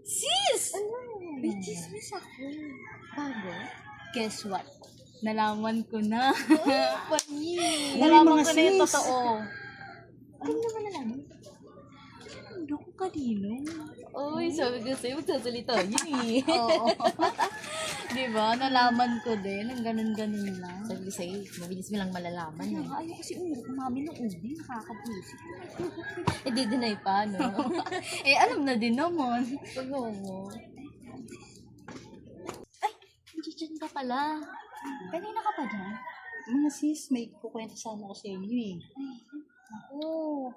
Sis! Ano? May chismis ako. Bago? Guess what? Nalaman ko na. Pani! Nalaman mga ko na yung sis. totoo. Ano naman nalaman? Hindi ko kanino. Uy, sabi ko sa'yo, magsasalita yun eh. Oo. Diba? Nalaman ko din. Ang ganun-ganun lang. Sabi ko sa'yo, mabilis mo lang malalaman eh. Ayaw kasi umami ng ubi. Nakakabusi. Eh, di-deny pa, no? Eh, alam na din naman. Pag-go mo. Nandiyan ka pala. Kanina ka pa dyan? Mga sis, may kukwento sana ko sa inyo eh. Oo.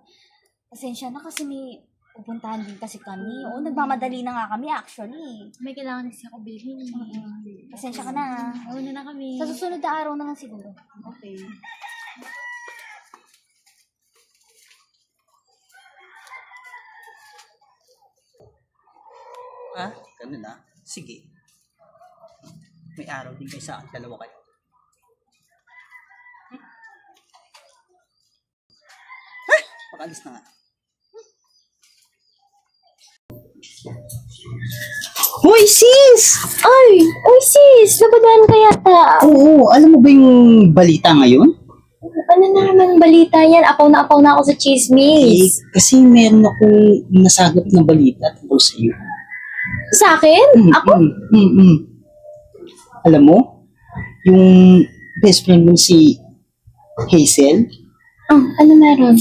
Pasensya na kasi may pupuntahan din kasi kami. Oo, nagmamadali na nga kami actually. May kailangan kasi ako bilhin. Pasensya ka na. Una na kami. Sa susunod na araw naman siguro. Okay. Ah, ganun na. Sige. May araw din kayo sa akin, dalawa kayo. Pag-alis na nga. Hoy, sis! Uy sis! Nabadaan ka yata. Oo, alam mo ba yung balita ngayon? Ano na naman balita yan? Apaw na ako sa Eh, chismis. kasi meron akong nasagap na balita tungkol sa iyo. Sa akin? Ako? Alam mo, yung best friend mo si Hazel, Ano meron?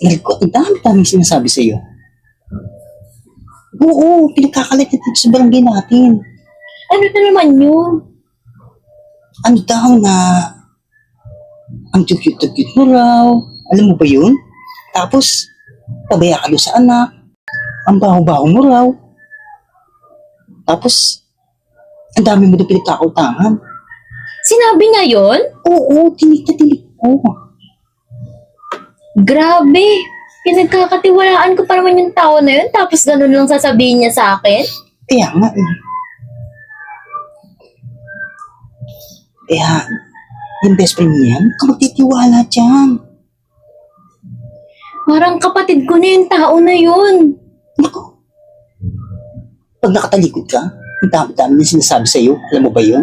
ang dami-dami sinasabi sa iyo. Oo, pinagkakalat na dito sa barangay natin. Ano na naman yun? Ano daw na ang cute-cute mo raw. Alam mo ba yun? Tapos, pabaya ka doon sa anak. Ang baho-baho mo raw. Tapos, ang dami mo doon pinagkakautangan. Sinabi niya yun? Oo, tinig na tinig ko. Grabe! Pinagkakatiwalaan ko pa naman yung tao na yun, tapos ganun lang sasabihin niya sa akin? Kaya nga eh. Kaya, yung best friend niya, huwag ka magtitiwala dyan. Parang kapatid ko na yung tao na yun. Naku. Pag nakatalikod ka, ang dami-dami na sinasabi sa'yo. Alam mo ba yun?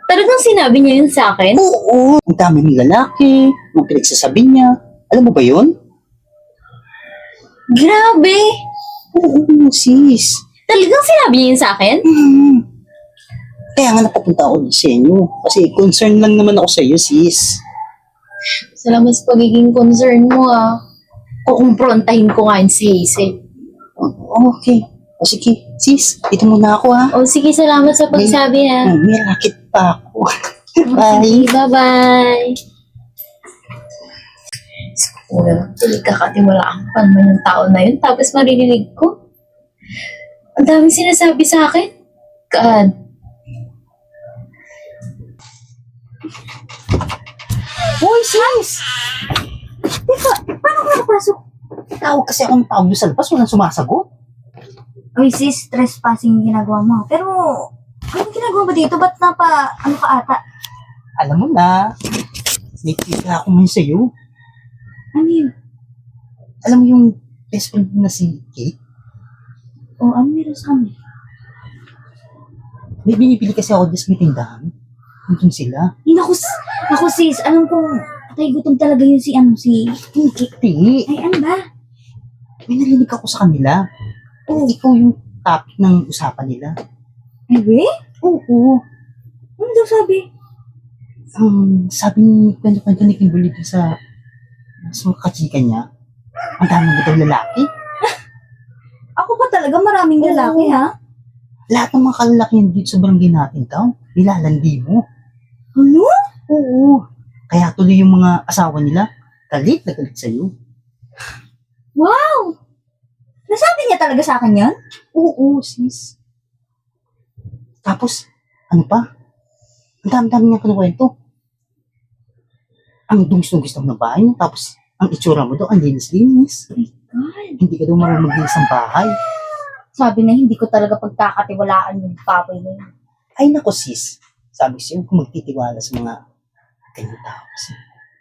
Talagang sinabi niya yun sa akin? Oo. Ang dami ng lalaki, ang pinagsasabi niya. Alam mo ba yun? Grabe! Oo, sis. Talagang sinabi niya yun sa akin? Kaya nga napapunta ako sa inyo. Kasi concern lang naman ako sa iyo, sis. Salamat sa pagiging concern mo kukumprontahin ko nga yun si Hazel. Okay. O sige, sis, dito muna ako ha. O sige, salamat sa pagsabi May rakit pa ako. Bye. Bye-bye! Siguro, kakatiwalaan ko pa naman yung tao na yun, tapos maririnig ko. Ang daming sinasabi sa akin. God. Hoy, sis! Teka, paano ka nakapasok? Tawag kasi akong tawag doon sa labas, walang sumasagot. Uy sis, trespassing yung ginagawa mo. Pero, anong ginagawa mo dito? Ba't ano ka ata? Alam mo na, may tita ako ngayon sa'yo. Ano yun? Alam mo yung best friend mo na si Kate? O, ano meron sa kanya? May binibili kasi ako dyan sa may tindahan. Nandun sila. Ay, naku sis, alam kong patay gutom talaga yun si Hindi. Ay, ano ba? May narinig ako sa kanila. Oh, ikaw yung topic ng usapan nila. Ay, we? Oo. Ano daw sabi? Sabi ni kwento-kwento ni Kimberly dun sa mga kachika niya, ang dami mo daw lalaki. Ako pa talaga maraming lalaki, Oo. ha? Lahat ng mga kalalakihan dito sa barangay natin daw, nilalandi mo. Ano? Oo. Kaya tuloy yung mga asawa nila, galit na galit sa'yo. Wow! Nasabi niya talaga sa akin yan? Oo, sis. Tapos, ano pa? Ang dami-dami niya kinukwento. Ang dungis-dungis ng bahay mo, tapos ang itsura mo daw, ang linis-linis. God. Hindi ka daw marunong maglinis ng bahay. Sabi na hindi ko talaga pagkakatiwalaan yung papoy na yun. Ay nako sis, sabi ko sa'yo, kung magtitiwala sa mga ganyan tao. Kasi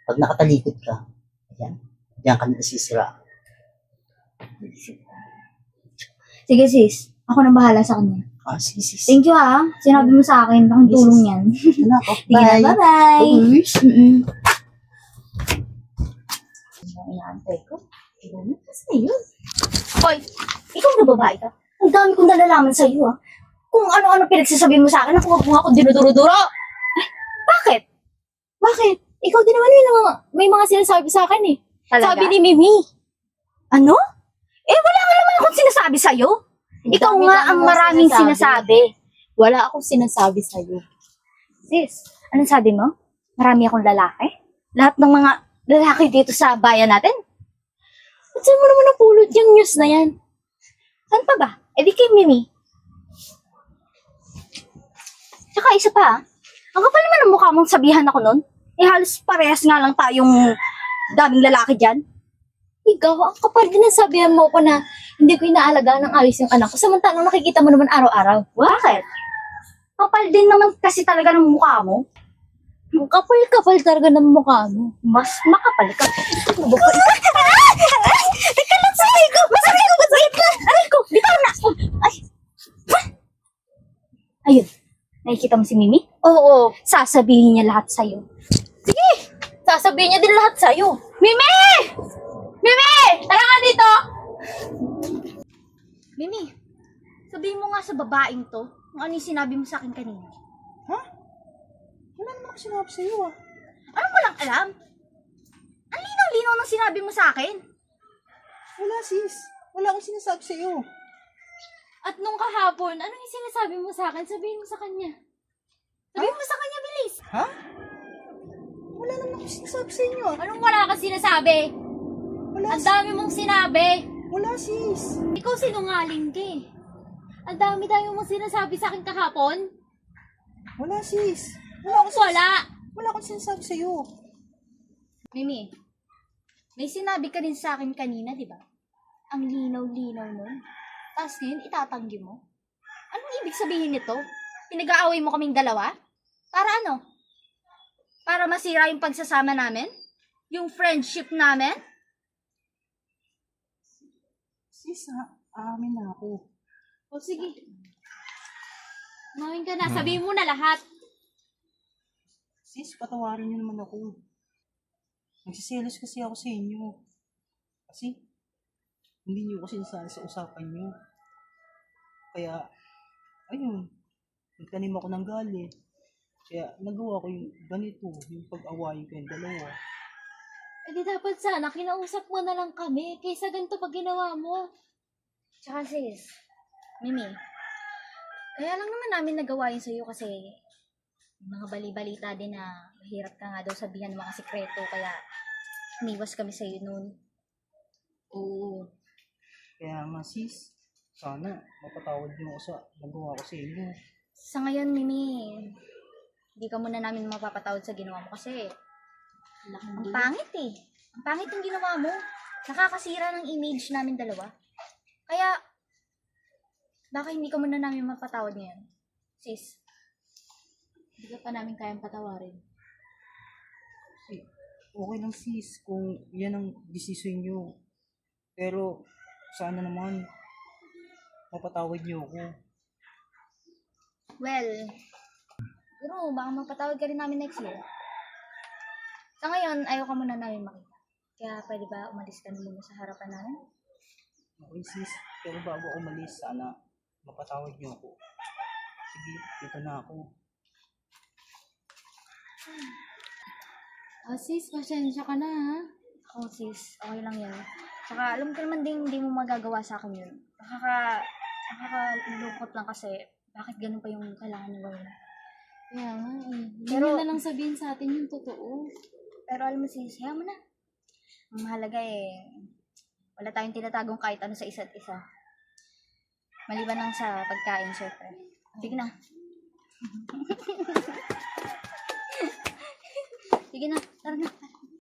pag nakatalikod ka, ayan, diyan ka nasisira. Sige sis, Ako na bahala sa kanya. Sige, sis. Thank you ha. Sinabi mo sa akin, laking tulong yan. Anak, Sige na, bye-bye. Inaantay ko. Kasi na yun. Hoy, ikaw na babae ka? Ang dami kong nalalaman sa'yo ha. Kung ano-ano pinagsasabi mo sa akin, ako mo ako dinuduro-duro. Bakit? Bakit? Ikaw din naman may mga sinasabi sa akin eh. Talaga? Sabi ni Mimi. Ano? Wala nga naman akong sinasabi sa'yo. Ikaw Dami nga ka ang naman maraming sinasabi. Wala akong sinasabi sa'yo. Sis, anong sabi mo? Marami akong lalaki? Lahat ng mga lalaki dito sa bayan natin? At saan mo naman napulot yung news na yan? Saan pa ba? Di kay Mimi. Tsaka isa pa ang kapal naman ang mukha mong sabihan ako nun. Halos parehas nga lang tayong daming lalaki dyan. Ikaw, ang kapal din ang sabihan mo ko na hindi ko inaalagaan ng ayos yung anak ko. Samantalang nakikita mo naman araw-araw. Bakit? Kapal din naman kasi talaga ng mukha mo. Ang kapal-kapal talaga ng mukha mo. Mas makapal ka. Teka lang, sakay ko! Masakay ko! Masakit lang! Aray ko! Bitaw na! Ay! Ayun. Nakikita mo si Mimi? Oo. Sasabihin niya lahat sa'yo. Sasabihin niya din lahat sa'yo. Mimi! Mimi! Tara nga dito! Mimi, sabihin mo nga sa babaeng to kung ano yung sinabi mo sa akin kanina. Wala naman ako sinabi sa'yo Anong walang alam? Ang linaw-linaw ng sinabi mo sa akin. Wala, sis. Wala akong sinasabi sa'yo. At nung kahapon, anong yung sinasabi mo sa akin? Sabihin mo sa kanya. Sabihin mo sa kanya, bilis. Ha? Wala naman ako sinasabi sa inyo. Anong wala ka sinasabi? Wala, Ang dami mong sinabi. wala, sis. Ikaw sinungaling ka eh. Ang dami-dami mong sinasabi sa akin kahapon. Wala, sis. Wala akong sinasabi sa'yo. Mimi, may sinabi ka din sa akin kanina, di ba? Ang linaw-linaw nun. Tapos ngayon, itatanggi mo? Anong ibig sabihin nito? Pinag-aaway mo kaming dalawa? Para ano? Para masira yung pagsasama namin? Yung friendship namin? Sis, aamin na ako. O sige. Umawin ka na. Sabihin mo na lahat. Sis, patawarin niyo naman ako. Nagsiselos kasi ako sa inyo. Kasi, hindi niyo kasi nasali sa usapan niyo. Kaya, ayun, nagtanim ako ng galit. Kaya, nagawa ko yung ganito, yung pag-awayin ko yung dalawa. Eh di dapat sana, kinausap mo na lang kami. Kaysa ganito pag ginawa mo. Tsaka sis, Mimi, kaya lang naman namin nagawa yun sa'yo kasi mga bali-balita din na mahirap ka nga daw sabihan ng mga sikreto kaya umiwas kami sa'yo noon. Oo. Kaya nga sis, sana mapatawad niyo ako sa nagawa ko sa inyo. Sa ngayon, Mimi, hindi ka muna namin mapapatawad sa ginawa mo kasi ang pangit eh. Ang pangit yung ginawa mo. Nakakasira ng image namin dalawa. Kaya, baka hindi ka muna namin mapatawad ngayon. Sis, Hindi ka pa namin kayang patawarin. Kasi, okay lang sis kung yan ang desisyon niyo. Pero, sana naman, mapatawad niyo ako. well, siguro baka mapatawad ka rin namin next year. Sa ngayon, ayaw ka muna namin makita. Kaya pwede ba umalis ka na muna sa harapan namin? Okay sis, pero bago ako umalis, sana mapatawad niyo ako. Sige, dito na ako. Sis, pasensya ka na ha. Oh sis, okay lang yan. Saka alam ko naman din hindi mo magagawa sa akin yun. Nakakalungkot lang kasi bakit ganun pa yung kailangan nyo gawin. Kaya nga eh. Hindi Pero- na lang sabihin sa atin yung totoo. Pero alam mo sis, hayaan mo na. Ang mahalaga eh, wala tayong tinatagong kahit ano sa isa't isa. Maliban lang sa pagkain, syempre. Sige na. Sige na, tara na.